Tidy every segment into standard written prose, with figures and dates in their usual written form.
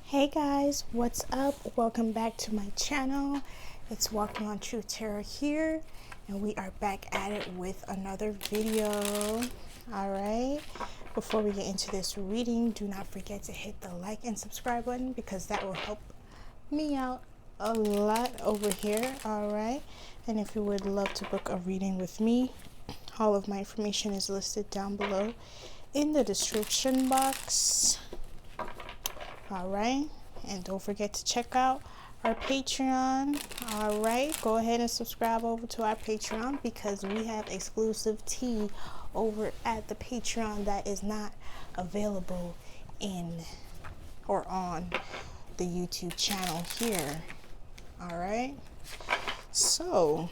Hey guys, what's up? Welcome back to my channel. It's Walking on Truth Tarot here, and we are back at it with another video. Alright, before we get into this reading, do not forget to hit the like and subscribe button because that will help me out a lot over here. Alright, and if you would love to book a reading with me, all of my information is listed down below in the description box. Alright, and don't forget to check out our Patreon. Alright, go ahead and subscribe over to our Patreon because we have exclusive tea over at the Patreon that is not available in or on the YouTube channel here. Alright, so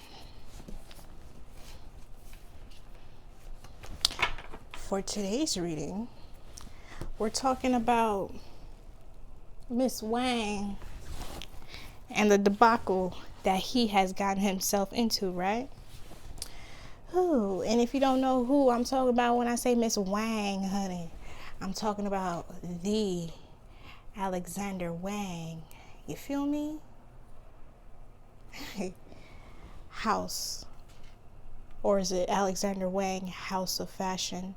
for today's reading, we're talking about Miss Wang and the debacle that he has gotten himself into, right? Ooh, and if you don't know who I'm talking about when I say Miss Wang, honey, I'm talking about the Alexander Wang. You feel me? House, or is it Alexander Wang, House of Fashion?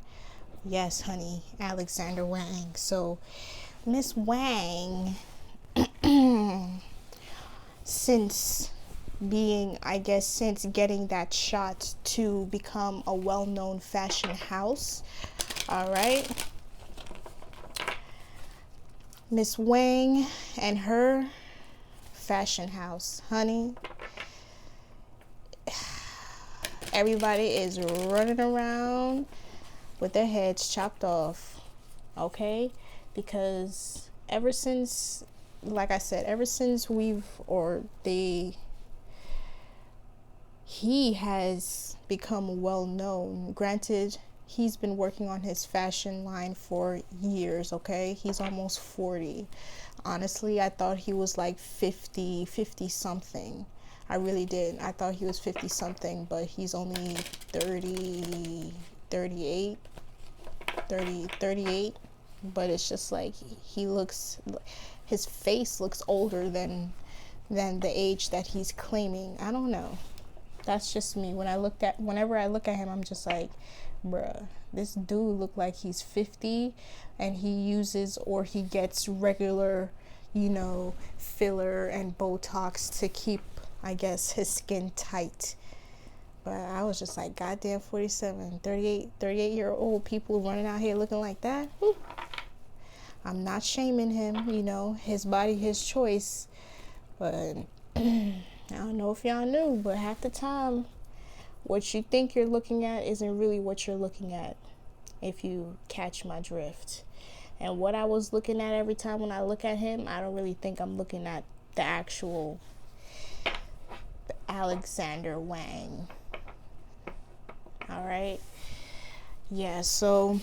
Yes, honey, Alexander Wang. So Miss Wang, since getting that shot to become a well-known fashion house, all right, Miss Wang and her fashion house, honey, everybody is running around with their heads chopped off, okay? Because ever since, like I said, he has become well known. Granted, he's been working on his fashion line for years, okay? He's almost 40. Honestly, I thought he was like 50 something. I really did. I thought he was 50 something, but he's only 38. But it's just like his face looks older than the age that he's claiming. I don't know. That's just me. Whenever I look at him, I'm just like, bruh, this dude look like he's 50 and he uses or he gets regular, filler and Botox to keep, I guess, his skin tight. But I was just like, goddamn, 38-year-old people running out here looking like that. Whew. I'm not shaming him, his body, his choice. But I don't know if y'all knew, but half the time, what you think you're looking at isn't really what you're looking at, if you catch my drift. And what I was looking at every time when I look at him, I don't really think I'm looking at the actual Alexander Wang. All right. Yeah, so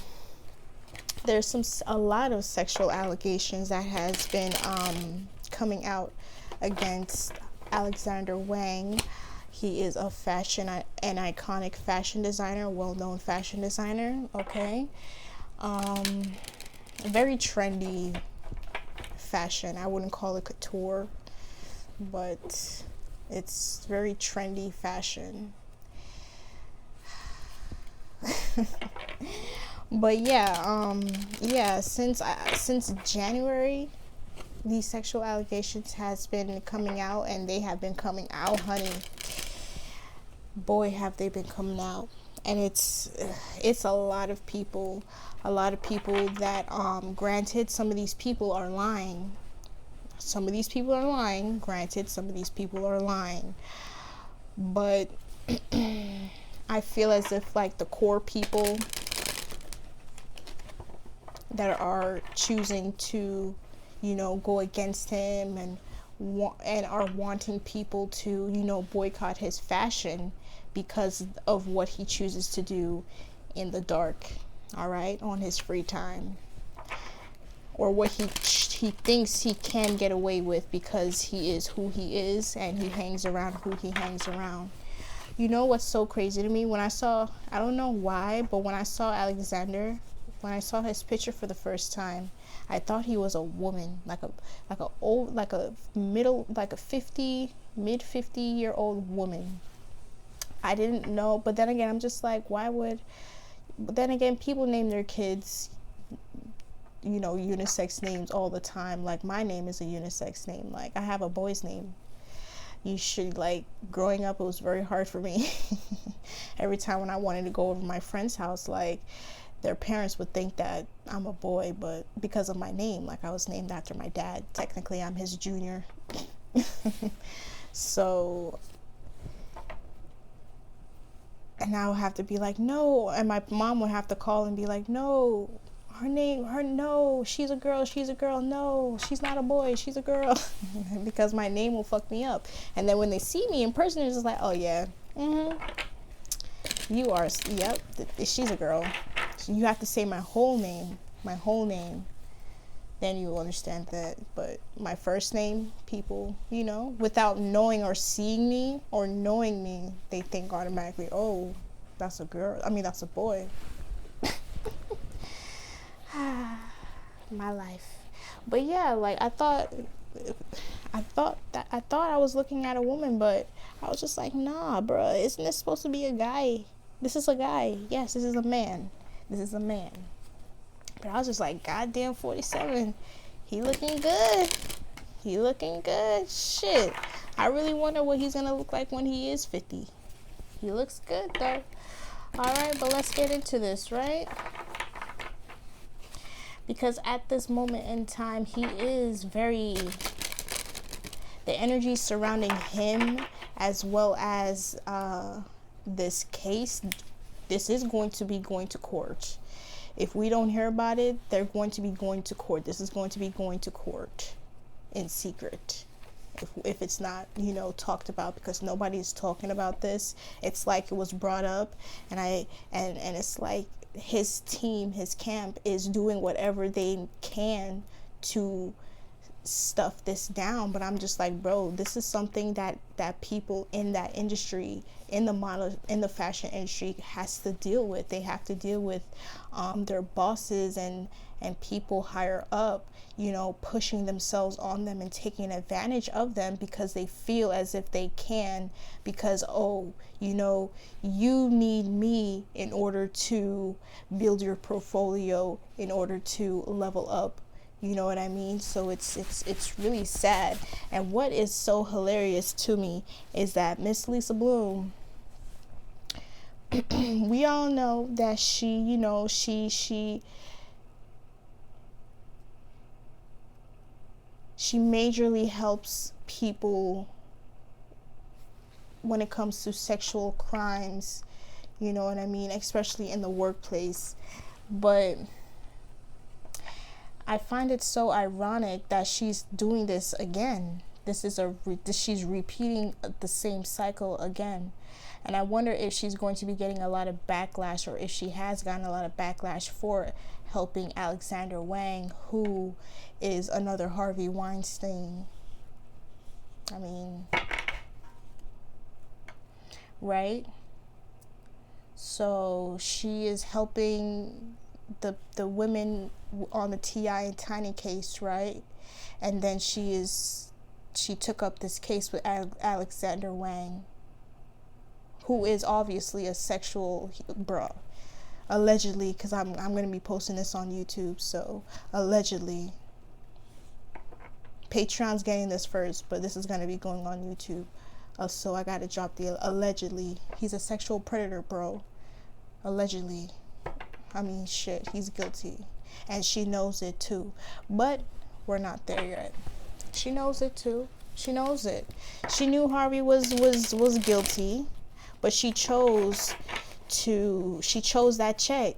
there's a lot of sexual allegations that has been coming out against Alexander Wang. He is an iconic fashion designer, well-known fashion designer, okay? Very trendy fashion. I wouldn't call it couture, but it's very trendy fashion. But since January, these sexual allegations has been coming out, and they have been coming out, honey. Boy, have they been coming out. And it's a lot of people that granted, some of these people are lying. Granted, some of these people are lying. But I feel as if like the core people that are choosing to, go against him and are wanting people to, boycott his fashion because of what he chooses to do in the dark, all right, on his free time, or what he thinks he can get away with because he is who he is and he hangs around who he hangs around. You know what's so crazy to me? I don't know why, but when I saw Alexander When I saw his picture for the first time, I thought he was a woman, like a old, like a middle, like a mid 50-year-old woman. I didn't know, but then again, I'm just like, why would? But then again, people name their kids, you know, unisex names all the time. Like, my name is a unisex name. Like, I have a boy's name. You should, like, growing up, it was very hard for me. Every time when I wanted to go over my friend's house, like, their parents would think that I'm a boy, but because of my name, like, I was named after my dad. Technically, I'm his junior. So, and I would have to be like, no, and my mom would have to call and be like, no, no, she's a girl, no, she's not a boy, she's a girl. Because my name will fuck me up. And then when they see me in person, it's just like, oh yeah, you are, yep, she's a girl. So you have to say my whole name, then you will understand that. But my first name, people, you know, without knowing or seeing me or knowing me, they think automatically, oh, that's a girl, that's a boy. My life. But yeah, like, I thought I was looking at a woman, but I was just like, nah, bruh, isn't this supposed to be a guy? This is a guy. Yes, this is a man. But I was just like, goddamn, 47. He looking good. Shit. I really wonder what he's gonna look like when he is 50. He looks good though. Alright, but let's get into this, right? Because at this moment in time, he is the energy surrounding him, as well as this case, this is going to be going to court. If we don't hear about it, they're going to be going to court. This is going to be going to court in secret. If it's not, you know, talked about, because nobody's talking about this. It's like it was brought up, and it's like his team, his camp is doing whatever they can to stuff this down. But I'm just like, bro, this is something that people in that industry, in the fashion industry, has to deal with. They have to deal with their bosses and people higher up, you know, pushing themselves on them and taking advantage of them because they feel as if they can, because, oh, you know, you need me in order to build your portfolio, in order to level up. You know what I mean? So it's really sad. And what is so hilarious to me is that Miss Lisa Bloom, we all know that she, you know, she majorly helps people when it comes to sexual crimes, you know what I mean, especially in the workplace. But I find it so ironic that she's doing this again. She's repeating the same cycle again. And I wonder if she's going to be getting a lot of backlash, or if she has gotten a lot of backlash for helping Alexander Wang, who is another Harvey Weinstein. I mean, right? So she is helping the women on the T.I. and Tiny case, right? And then she took up this case with Alexander Wang, who is obviously a sexual, allegedly, because I'm going to be posting this on YouTube, so allegedly. Patreon's getting this first, but this is going to be going on YouTube. So I got to drop the allegedly. He's a sexual predator, bro. Allegedly. I mean, shit, he's guilty. And she knows it too. But we're not there yet. She knows it too. She knows it. She knew Harvey was guilty, but she chose that check.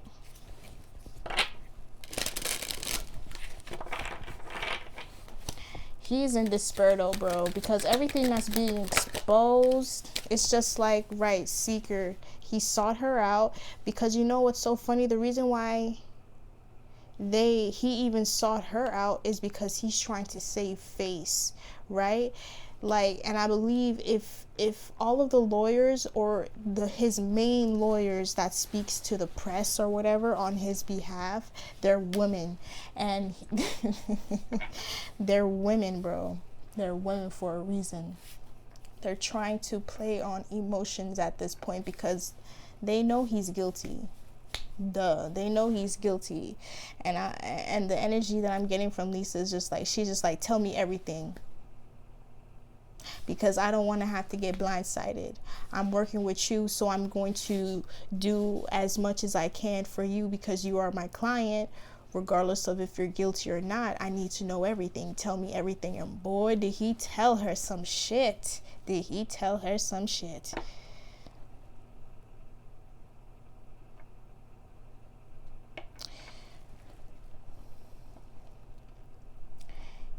He's in despair though, bro, because everything that's being exposed, it's just like, right, Seeker, he sought her out, because you know what's so funny? The reason why he even sought her out is because he's trying to save face, right? Like, and I believe if all of the lawyers or his main lawyers that speaks to the press or whatever on his behalf, they're women. And they're women, bro. They're women for a reason. They're trying to play on emotions at this point because they know he's guilty. They know he's guilty. And the energy that I'm getting from Lisa is just like, she's just like, tell me everything, because I don't want to have to get blindsided. I'm working with you, so I'm going to do as much as I can for you because you are my client. Regardless of if you're guilty or not, I need to know everything. Tell me everything. And boy, did he tell her some shit. Did he tell her some shit?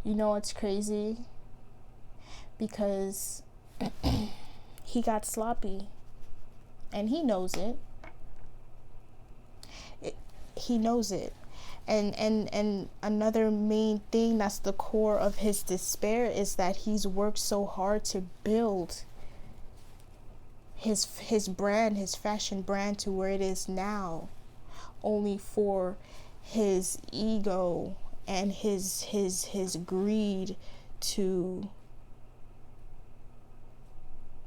You know what's crazy? Because he got sloppy. And he knows it. He knows it. And another main thing that's the core of his despair is that he's worked so hard to build his brand, his fashion brand, to where it is now, only for his ego and his greed to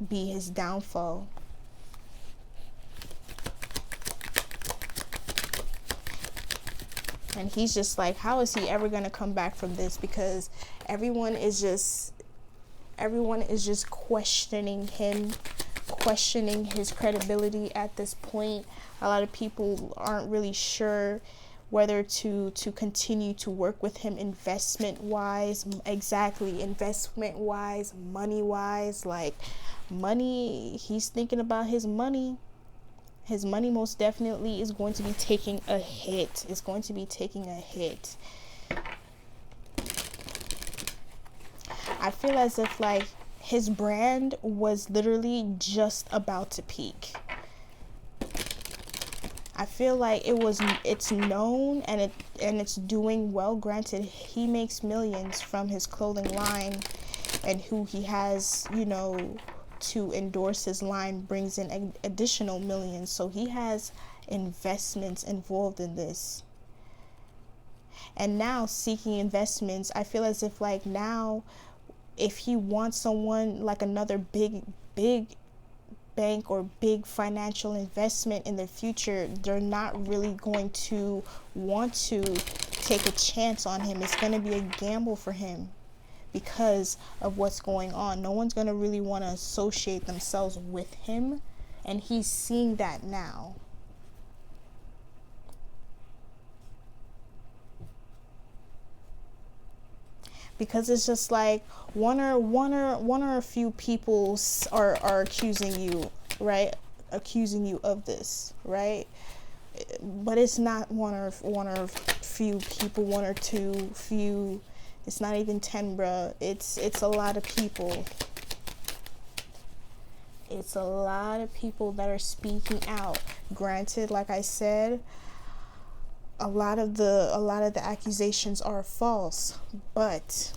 be his downfall. And he's just like, how is he ever going to come back from this? Because everyone is just questioning him, questioning his credibility at this point. A lot of people aren't really sure whether to continue to work with him investment wise, money wise. Like, money, he's thinking about his money. His money most definitely is going to be taking a hit. It's going to be taking a hit. I feel as if like his brand was literally just about to peak. I feel like it's known and it's doing well. Granted, he makes millions from his clothing line, and who he has, to endorse his line brings in additional millions. So he has investments involved in this. And now seeking investments, I feel as if like now, if he wants someone like another big bank or big financial investment in the future, they're not really going to want to take a chance on him. It's going to be a gamble for him because of what's going on. No one's going to really want to associate themselves with him, and he's seeing that now. Because it's just like one or a few people are accusing you, right? Accusing you of this, right? But it's not one or few people, one or two few. It's not even 10, bruh. It's a lot of people. It's a lot of people that are speaking out. Granted, like I said, a lot of the accusations are false, but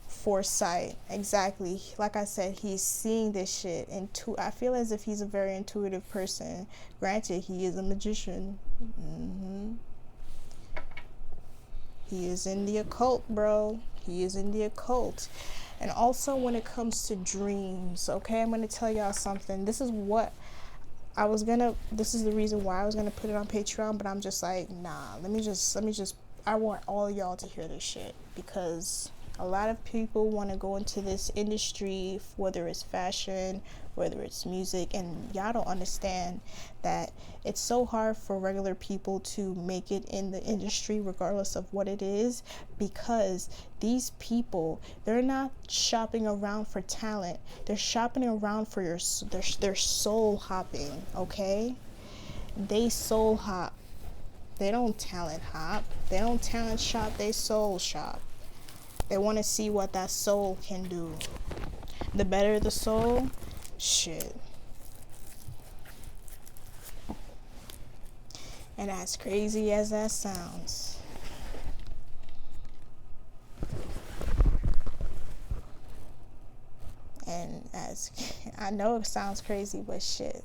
foresight, exactly. Like I said, he's seeing this shit, and I feel as if he's a very intuitive person. Granted, he is a magician. He is in the occult, bro. He is in the occult. And also when it comes to dreams, okay, I'm going to tell y'all something. This is the reason why I was going to put it on Patreon, but I'm just like, nah, let me just, I want all y'all to hear this shit, because a lot of people want to go into this industry, whether it's fashion, whether it's music, and y'all don't understand that it's so hard for regular people to make it in the industry regardless of what it is, because these people, they're not shopping around for talent, they're shopping around for they're soul hopping, okay? They soul hop. They don't talent hop. They don't talent shop, they soul shop. They want to see what that soul can do. The better the soul, shit. And as crazy as that sounds, And as I know it sounds crazy, but shit,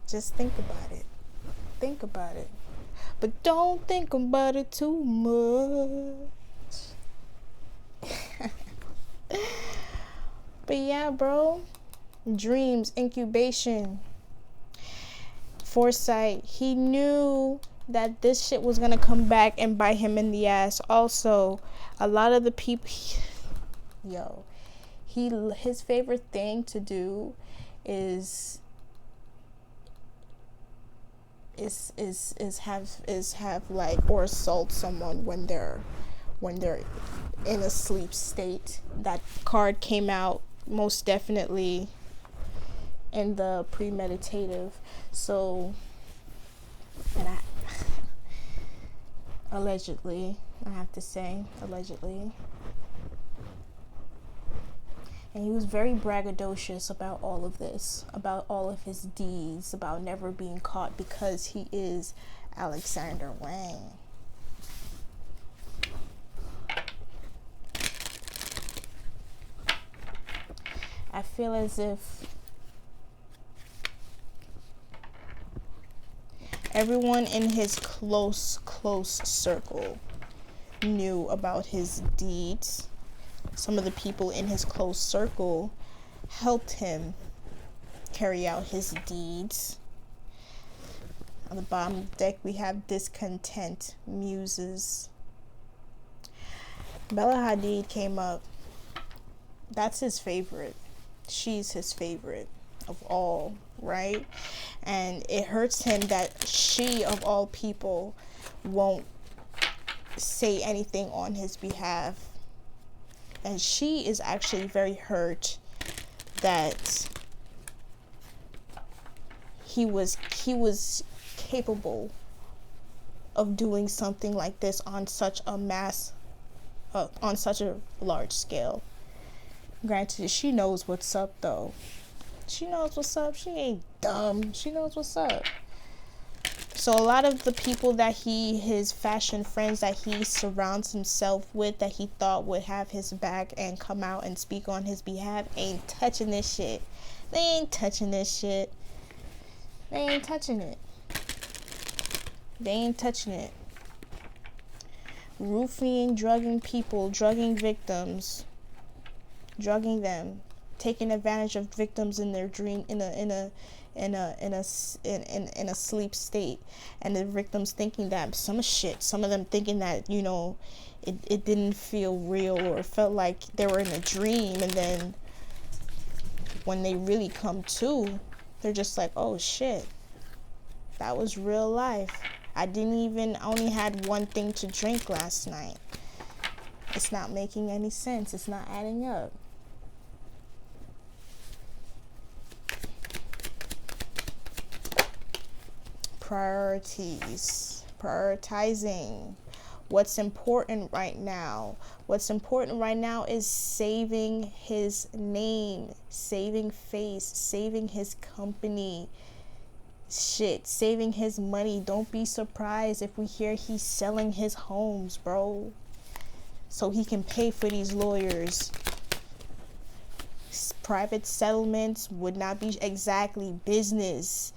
just think about it. Think about it. But don't think about it too much. But yeah, bro. Dreams, incubation, foresight. He knew that this shit was gonna come back and bite him in the ass. Also, a lot of the people, his favorite thing to do is have like, or assault someone when they're in a sleep state. That card came out most definitely in the premeditative. So, and allegedly, I have to say, allegedly. And he was very braggadocious about all of this, about all of his deeds, about never being caught, because he is Alexander Wang. I feel as if everyone in his close circle knew about his deeds. Some of the people in his close circle helped him carry out his deeds. On the bottom of the deck, we have discontent, muses. Bella Hadid came up. That's his favorite. She's his favorite of all, right? And it hurts him that she, of all people, won't say anything on his behalf. And she is actually very hurt that he was capable of doing something like this on such a large scale. Granted, she knows what's up though. She knows what's up. She ain't dumb. She knows what's up. So a lot of the people that his fashion friends that he surrounds himself with, that he thought would have his back and come out and speak on his behalf, ain't touching this shit. They ain't touching this shit. They ain't touching it. They ain't touching it. Roofing, drugging people, drugging victims, drugging them, taking advantage of victims in their dream, in a sleep state, and the victims thinking that some of them thinking that, it didn't feel real, or felt like they were in a dream, and then when they really come to, they're just like, oh shit, that was real life. I only had one thing to drink last night. It's not making any sense. It's not adding up. Priorities, prioritizing what's important right now. What's important right now is saving his name, saving face, saving his company, saving his money. Don't be surprised if we hear he's selling his homes, bro, so he can pay for these lawyers. Private settlements would not be exactly business.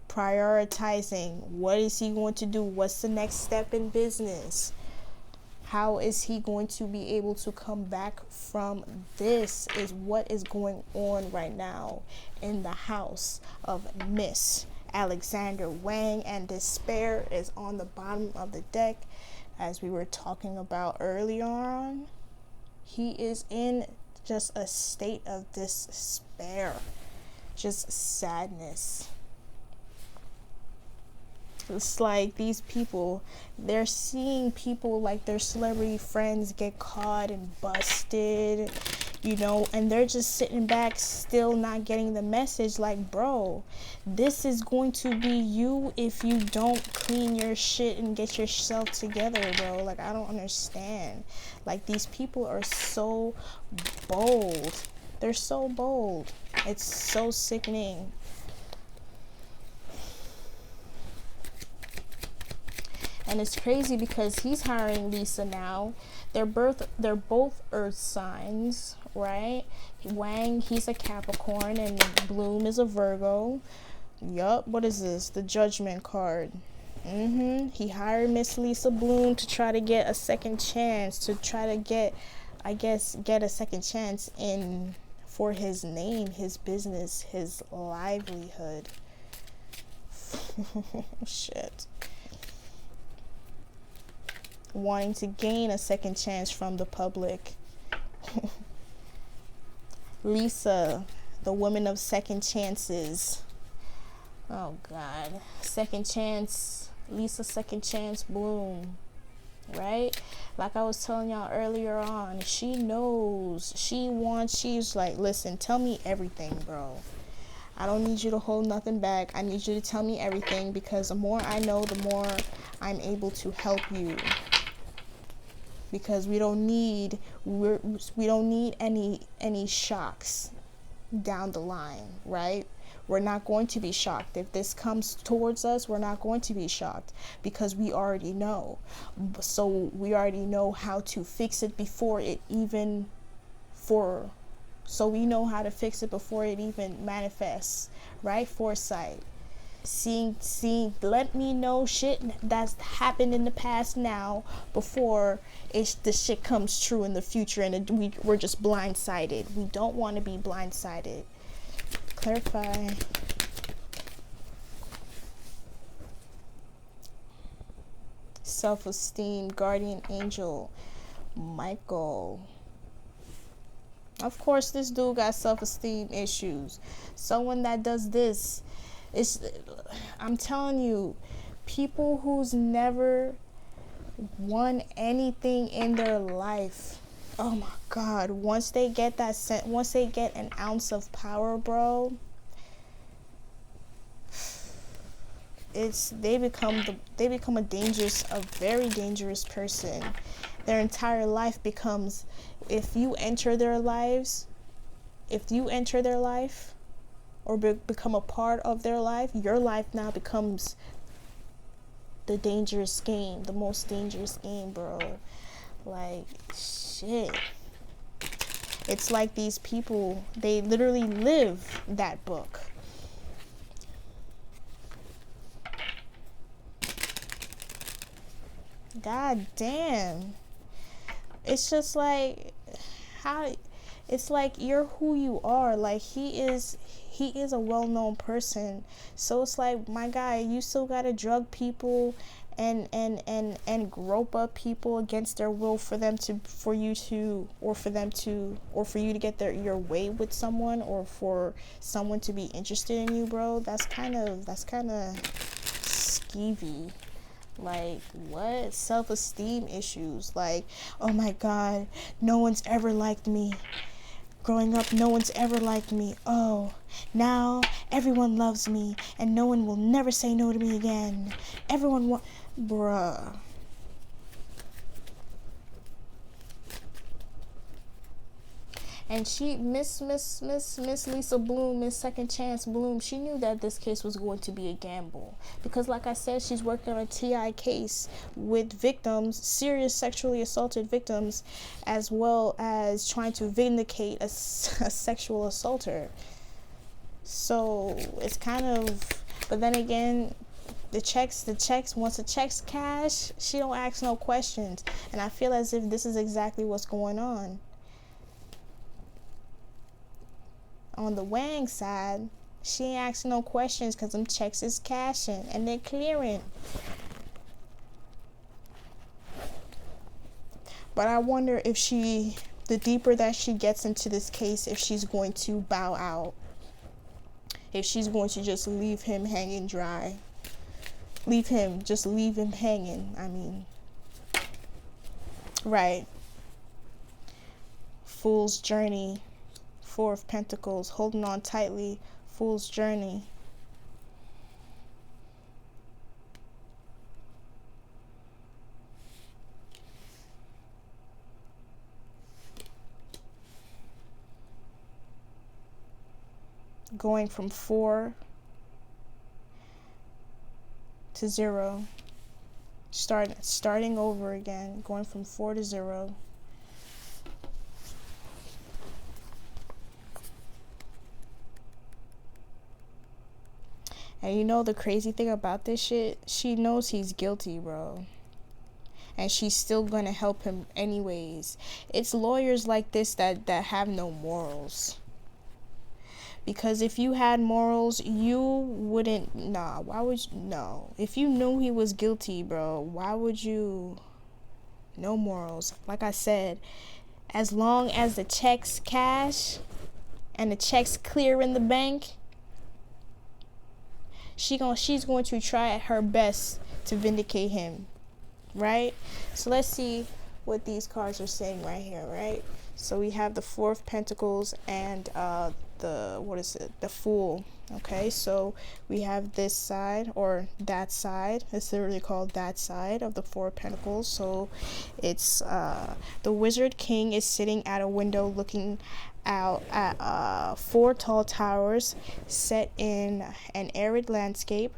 Prioritizing, what is he going to do? What's the next step in business? How is he going to be able to come back from this, is what is going on right now in the house of Miss Alexander Wang. And despair is on the bottom of the deck, as we were talking about earlier on. He is in just a state of despair, just sadness. It's like these people, they're seeing people like their celebrity friends get caught and busted, and they're just sitting back still not getting the message. Like, bro, this is going to be you if you don't clean your shit and get yourself together, bro. Like, I don't understand. Like, these people are so bold. They're so bold. It's so sickening. And it's crazy because he's hiring Lisa now. They're both earth signs, right? Wang, he's a Capricorn, and Bloom is a Virgo. Yup, what is this? The Judgment card. He hired Miss Lisa Bloom to try to get a second chance, to try to get a second chance in for his name, his business, his livelihood. Shit. Wanting to gain a second chance from the public. Lisa, the woman of second chances. Oh God, second chance, Lisa, second chance Bloom, right? Like I was telling y'all earlier on, she knows, she's like, listen, tell me everything, bro. I don't need you to hold nothing back. I need you to tell me everything, because the more I know, the more I'm able to help you. Because we don't need any shocks down the line, right? We're not going to be shocked. If this comes towards us, we're not going to be shocked, because we already know. So we already know how to fix it before it even so we know how to fix it before it even manifests, right? Foresight. Seeing, let me know shit that's happened in the past now before the shit comes true in the future, and we're just blindsided. We don't want to be blindsided. Clarify. Self-esteem, guardian angel, Michael. Of course, this dude got self-esteem issues. Someone that does this, I'm telling you, people who's never won anything in their life, oh my God, once they get an ounce of power, bro, they become a very dangerous person. Their entire life becomes, if you enter their life or become a part of their life, your life now becomes the most dangerous game, bro. Like, shit. It's like these people, they literally live that book. God damn. It's just like, it's like you're who you are. Like, he is a well-known person, so it's like, my guy, you still gotta drug people and grope up people against their will for you to get your way with someone, or for someone to be interested in you, bro. That's kind of skeevy. Like, what? Self-esteem issues. Like, oh my God, no one's ever liked me. Growing up, no one's ever liked me. Oh, now everyone loves me, and no one will never say no to me again. Bruh. And Miss Lisa Bloom, Miss Second Chance Bloom, she knew that this case was going to be a gamble. Because like I said, she's working on a TI case with victims, serious sexually assaulted victims, as well as trying to vindicate a sexual assaulter. So it's kind of, but then again, the checks, once the checks cash, she don't ask no questions. And I feel as if this is exactly what's going on. On the Wang side, she ain't asking no questions, because them checks is cashing and they're clearing. But I wonder if the deeper that she gets into this case, if she's going to bow out. If she's going to just leave him hanging dry. Leave him hanging, I mean. Right. Fool's journey. Four of Pentacles, holding on tightly, Fool's journey. Going from 4 to 0. Starting over again, going from 4 to 0. And you know the crazy thing about this shit? She knows he's guilty, bro. And she's still gonna help him anyways. It's lawyers like this that have no morals. Because if you had morals, you wouldn't, why would you, no. If you knew he was guilty, bro, why would you, no morals. Like I said, as long as the checks cash and the checks clear in the bank, she's going to try her best to vindicate him, right? So let's see what these cards are saying right here, right? So we have the Four of Pentacles and the Fool. Okay, so we have this side or that side. It's literally called that side of the Four of Pentacles. So it's the Wizard King is sitting at a window looking out at 4 tall towers set in an arid landscape.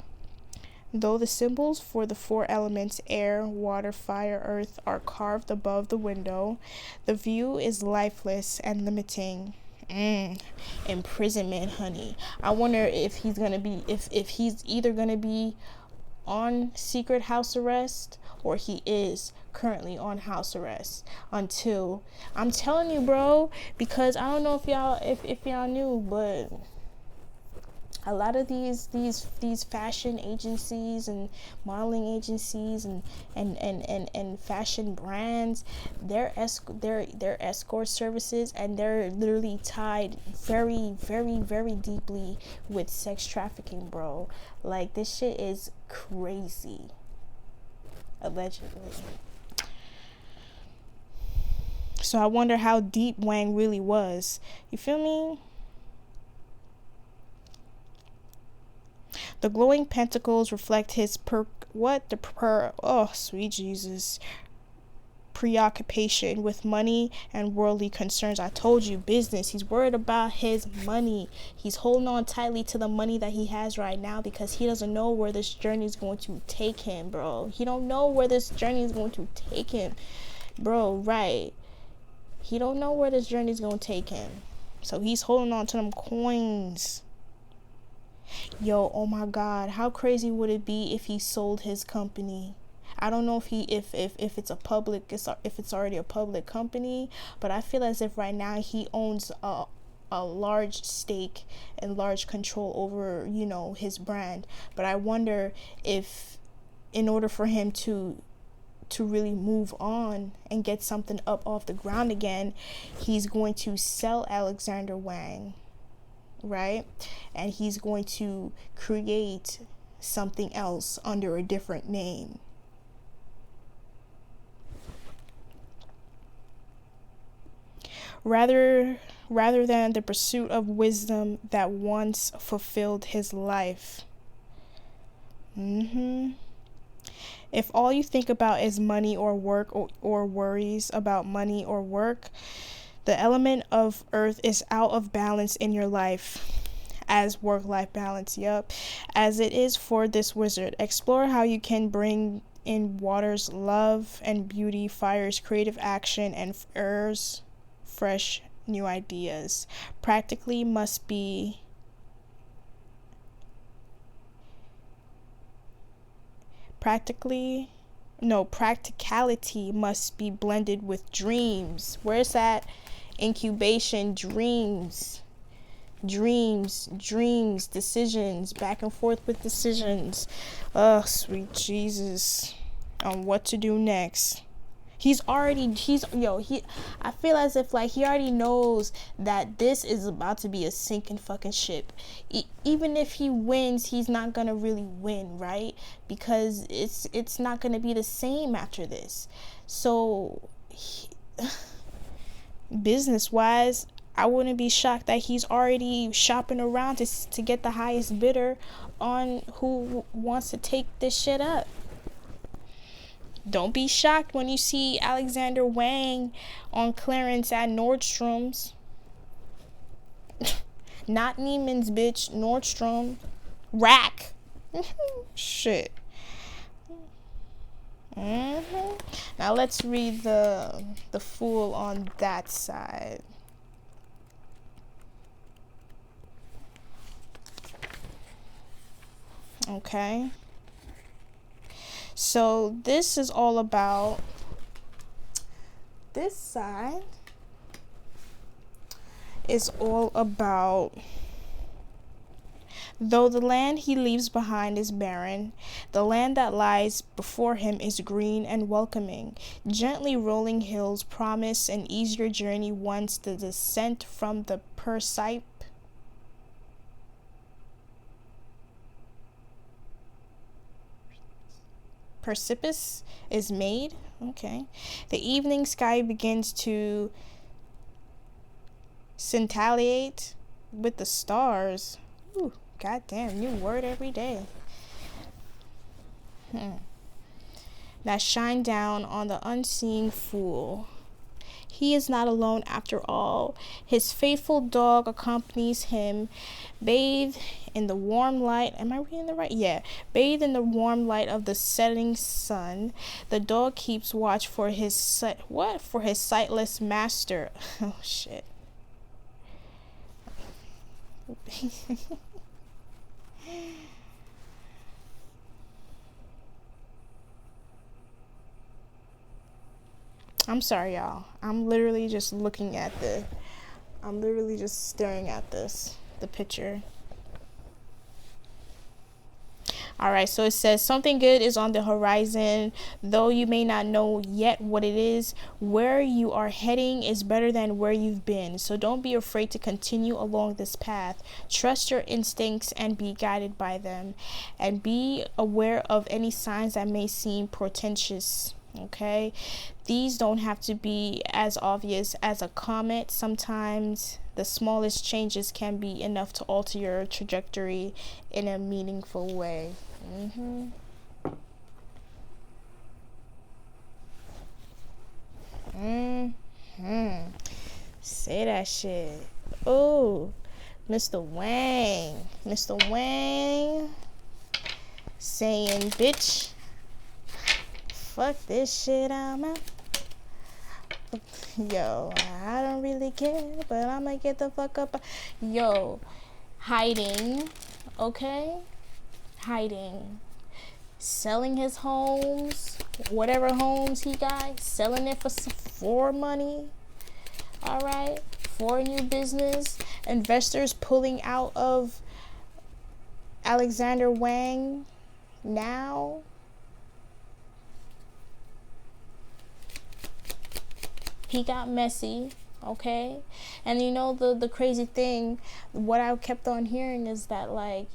Though the symbols for the 4 elements, air, water, fire, earth, are carved above the window, the view is lifeless and limiting. Imprisonment, honey. I wonder if he's gonna be, if he's either gonna be on secret house arrest or he is currently on house arrest until, I'm telling you, bro, because I don't know if y'all knew, but a lot of these fashion agencies and modeling agencies and fashion brands, their escort services, and they're literally tied very, very, very deeply with sex trafficking, bro. Like, this shit is crazy. Allegedly. So I wonder how deep Wang really was. You feel me? The glowing pentacles reflect his oh sweet Jesus, preoccupation with money and worldly concerns. I told you, business. He's worried about his money. He's holding on tightly to the money that he has right now because he doesn't know where this journey is going to take him, bro. He don't know where this journey is going to take him, bro. Right? He don't know where this journey is going to take him, so he's holding on to them coins. Yo, oh my God, how crazy would it be if he sold his company? I don't know if it's a public, if it's already a public company, but I feel as if right now he owns a large stake and large control over, you know, his brand. But I wonder if, in order for him to really move on and get something up off the ground again, he's going to sell Alexander Wang, right? And he's going to create something else under a different name. Rather than the pursuit of wisdom that once fulfilled his life. If all you think about is money or work, or worries about money or work, the element of earth is out of balance in your life. As work-life balance, as it is for this wizard. Explore how you can bring in water's love and beauty, fire's creative action, and earth's fresh new ideas. Practicality must be blended with dreams. Where's that incubation? Dreams, decisions, back and forth with decisions. Oh, sweet Jesus. On what to do next. I feel as if like he already knows that this is about to be a sinking fucking ship. Even if he wins, he's not gonna really win, right? Because it's not gonna be the same after this. So business wise, I wouldn't be shocked that he's already shopping around to get the highest bidder on who wants to take this shit up. Don't be shocked when you see Alexander Wang on clearance at Nordstrom's. Not Neiman's, bitch. Nordstrom. Rack. Shit. Now let's read the fool on that side. Okay. So this is all about, this side is all about, though the land he leaves behind is barren, the land that lies before him is green and welcoming. Gently rolling hills promise an easier journey once the descent from the precipice is made. Okay. The evening sky begins to scintillate with the stars. Ooh, goddamn, new word every day. That shine down on the unseeing fool. He is not alone after all. His faithful dog accompanies him. Bathe in the warm light. Am I reading the right? Yeah. Bathe in the warm light of the setting sun. The dog keeps watch for his for his sightless master. Oh shit. I'm sorry, y'all. I'm literally just staring at the picture. Alright, so it says, something good is on the horizon, though you may not know yet what it is. Where you are heading is better than where you've been, so don't be afraid to continue along this path. Trust your instincts and be guided by them, and be aware of any signs that may seem portentous. Okay, these don't have to be as obvious as a comet. Sometimes the smallest changes can be enough to alter your trajectory in a meaningful way. Say that shit. Oh, Mr. Wang saying, bitch, fuck this shit, I'm out. Yo, I don't really care, but I'ma get the fuck up. Yo, hiding, okay? Hiding. Selling his homes, whatever homes he got, selling it for money. Alright? For a new business. Investors pulling out of Alexander Wang now. He got messy, okay? And you know the crazy thing, what I kept on hearing is that, like,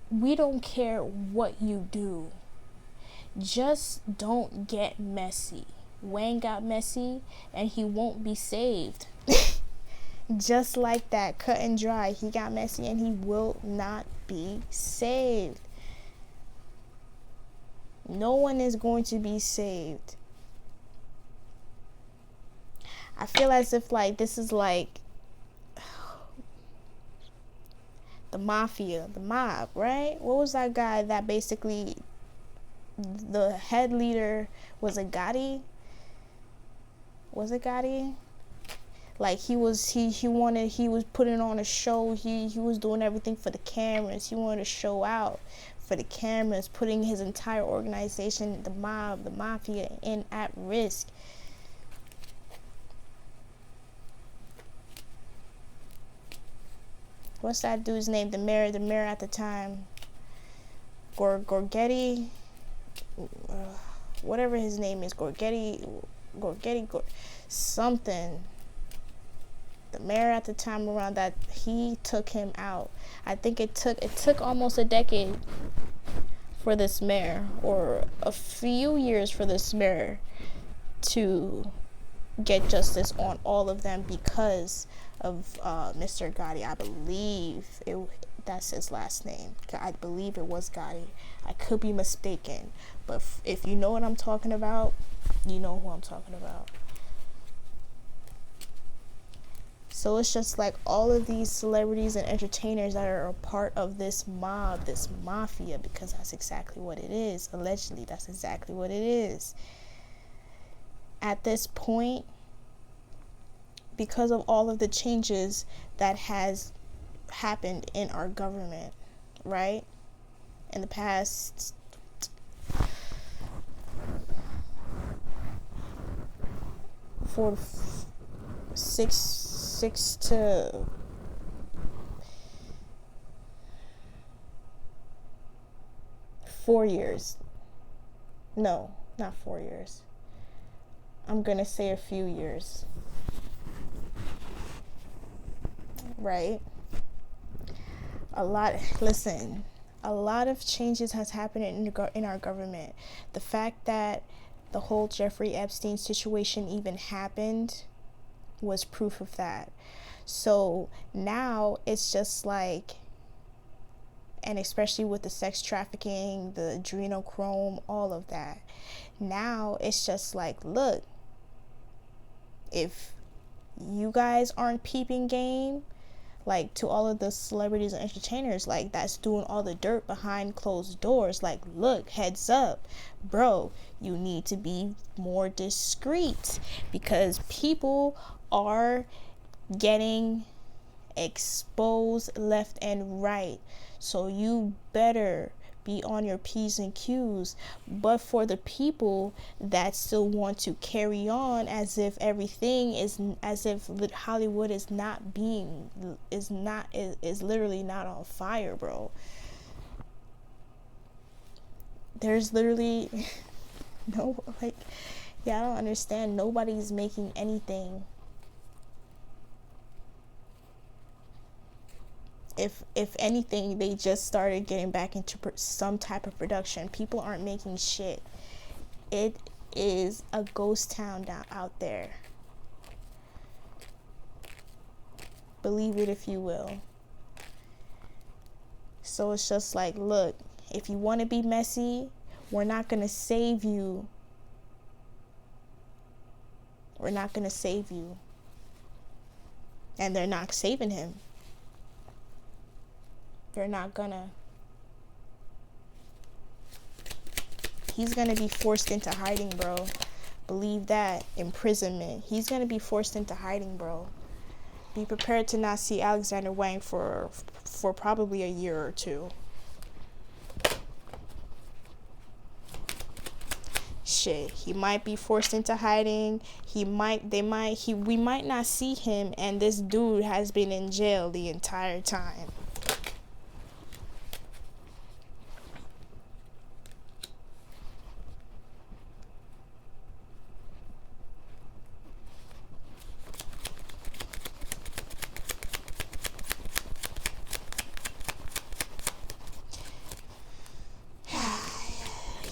we don't care what you do, just don't get messy. Wang got messy and he won't be saved. Just like that, cut and dry. He got messy and he will not be saved. No one is going to be saved. I feel as if, like, this is like the mafia, the mob, right? What was that guy that basically the head leader was? A Gotti? Was it Gotti? Like, he was putting on a show. He was doing everything for the cameras. He wanted to show out for the cameras, putting his entire organization, the mob, the mafia, in at risk. What's that dude's name? The mayor at the time. Gorgetti, whatever his name is. Gorgetti, something. The mayor at the time around that, he took him out. I think it took almost a decade for this mayor, or a few years for this mayor to get justice on all of them because of Mr. Gotti. I believe that's his last name. I believe it was Gotti. I could be mistaken, but if you know what I'm talking about, you know who I'm talking about. So it's just like all of these celebrities and entertainers that are a part of this mob, this mafia, because that's exactly what it is. Allegedly, that's exactly what it is. At this point, because of all of the changes that has happened in our government, right? In the past 6 to 4 years. No, not 4 years. I'm gonna say a few years. Right? A lot of changes has happened in our government. The fact that the whole Jeffrey Epstein situation even happened was proof of that. So now it's just like, and especially with the sex trafficking, the adrenochrome, all of that. Now it's just like, look, if you guys aren't peeping game, like to all of the celebrities and entertainers like that's doing all the dirt behind closed doors, like, look, heads up, bro, you need to be more discreet because people are getting exposed left and right. So you better be on your P's and Q's. But for the people that still want to carry on as if everything is, as if Hollywood is literally not on fire, bro. There's literally no, like, yeah, I don't understand. Nobody's making anything. If anything, they just started getting back into some type of production. People aren't making shit. It is a ghost town out there. Believe it if you will. So it's just like, look, if you want to be messy, we're not going to save you. We're not going to save you. And they're not saving him. They're not gonna. He's gonna be forced into hiding, bro. Believe that. Imprisonment. He's gonna be forced into hiding, bro. Be prepared to not see Alexander Wang for probably a year or two. Shit, he might be forced into hiding. We might not see him, and this dude has been in jail the entire time.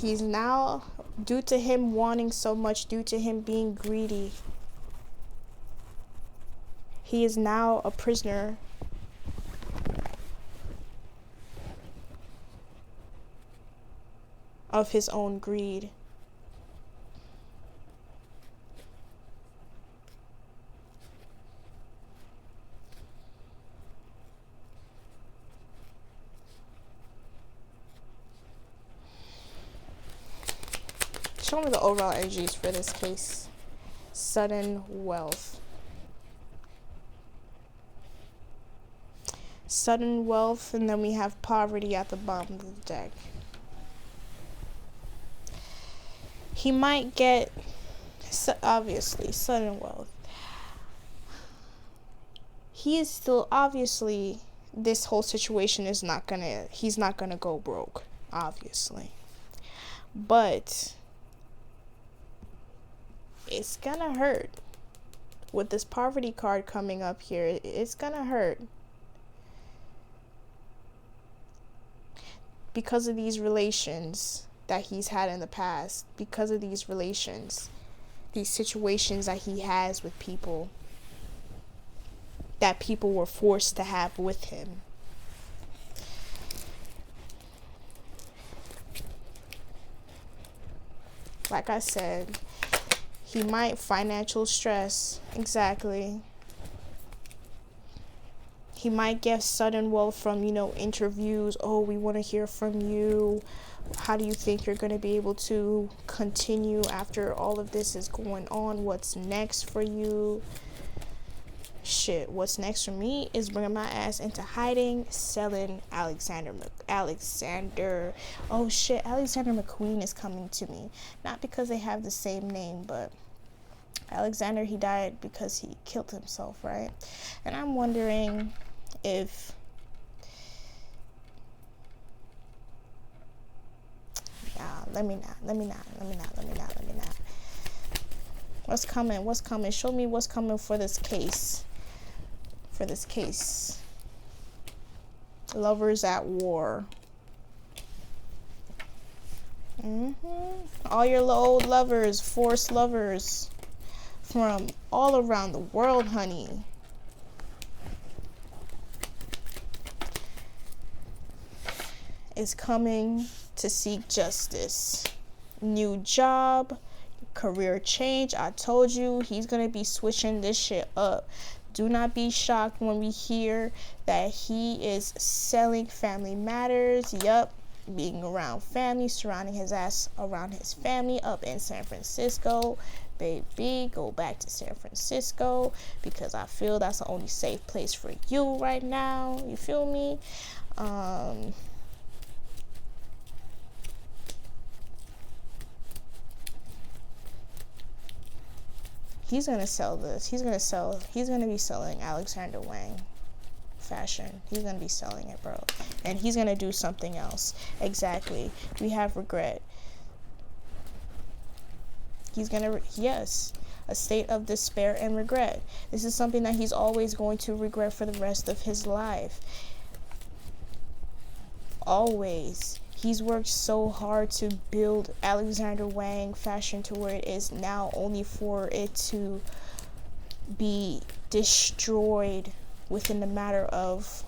He's now, due to him wanting so much, due to him being greedy, he is now a prisoner of his own greed. Show me the overall energies for this case. Sudden wealth. Sudden wealth, and then we have poverty at the bottom of the deck. He might get, obviously, sudden wealth. He is still, obviously, this whole situation is not gonna, he's not gonna go broke, obviously. But it's gonna hurt. With this poverty card coming up here, it's gonna hurt. Because of these relations that he's had in the past, because of these relations, these situations that he has with people, that people were forced to have with him. Like I said, he might financial stress, exactly. He might get sudden wealth from, you know, interviews. Oh, we want to hear from you. How do you think you're going to be able to continue after all of this is going on? What's next for you? Shit, what's next for me is bringing my ass into hiding, selling Alexander. Oh shit, Alexander McQueen is coming to me. Not because they have the same name, but Alexander, he died because he killed himself, right? And I'm wondering if let me not. What's coming? Show me what's coming for this case. Lovers at war. All your old lovers, forced lovers from all around the world, honey. Is coming to seek justice. New job, career change. I told you he's gonna be switching this shit up. Do not be shocked when we hear that he is selling Family Matters. Yup, being around family, surrounding his ass around his family up in San Francisco. Baby, go back to San Francisco because I feel that's the only safe place for you right now. You feel me? He's gonna sell this. He's gonna be selling Alexander Wang fashion. He's gonna be selling it, bro. And he's gonna do something else. Exactly. We have regret. He's gonna, yes, a state of despair and regret. This is something that he's always going to regret for the rest of his life. Always. He's worked so hard to build Alexander Wang fashion to where it is now, only for it to be destroyed within a matter of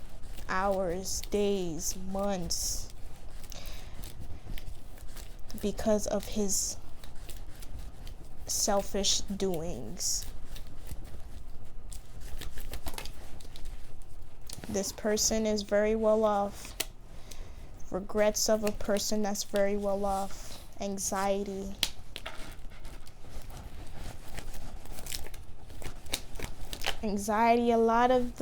hours, days, months, because of his selfish doings. This person is very well off. Regrets of a person that's very well off. Anxiety. A lot of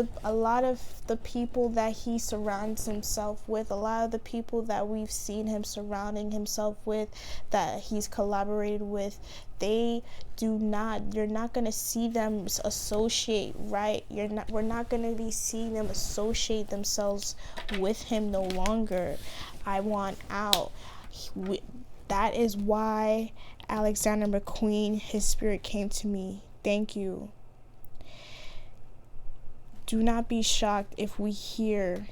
the people that he surrounds himself with, a lot of the people that we've seen him surrounding himself with, that he's collaborated with, you're not going to see them associate, right? We're not going to be seeing them associate themselves with him no longer. I want out. That is why Alexander McQueen, his spirit came to me. Thank you. Do not be shocked if we hear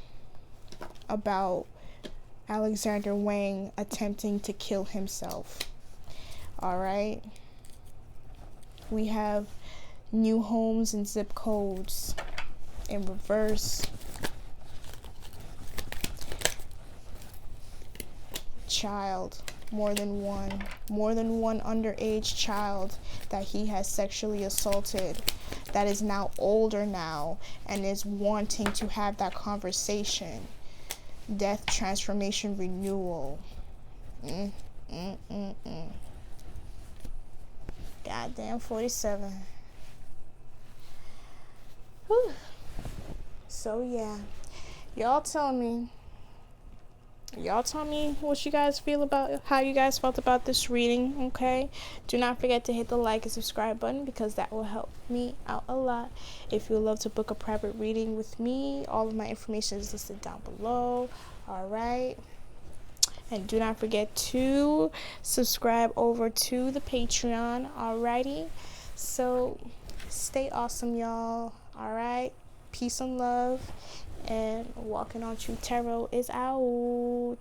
about Alexander Wang attempting to kill himself. Alright? We have new homes and zip codes in reverse. Child. More than one underage child that he has sexually assaulted, that is now older now and is wanting to have that conversation. Death, transformation, renewal. Goddamn 47. Whew. So yeah, y'all tell me what you guys feel about, how you guys felt about this reading. Okay, do not forget to hit the like and subscribe button because that will help me out a lot. If you would love to book a private reading with me, all of my information is listed down below. All right, and do not forget to subscribe over to the Patreon. Alrighty, so stay awesome, y'all. All right, peace and love. And Walking on True Tarot is out.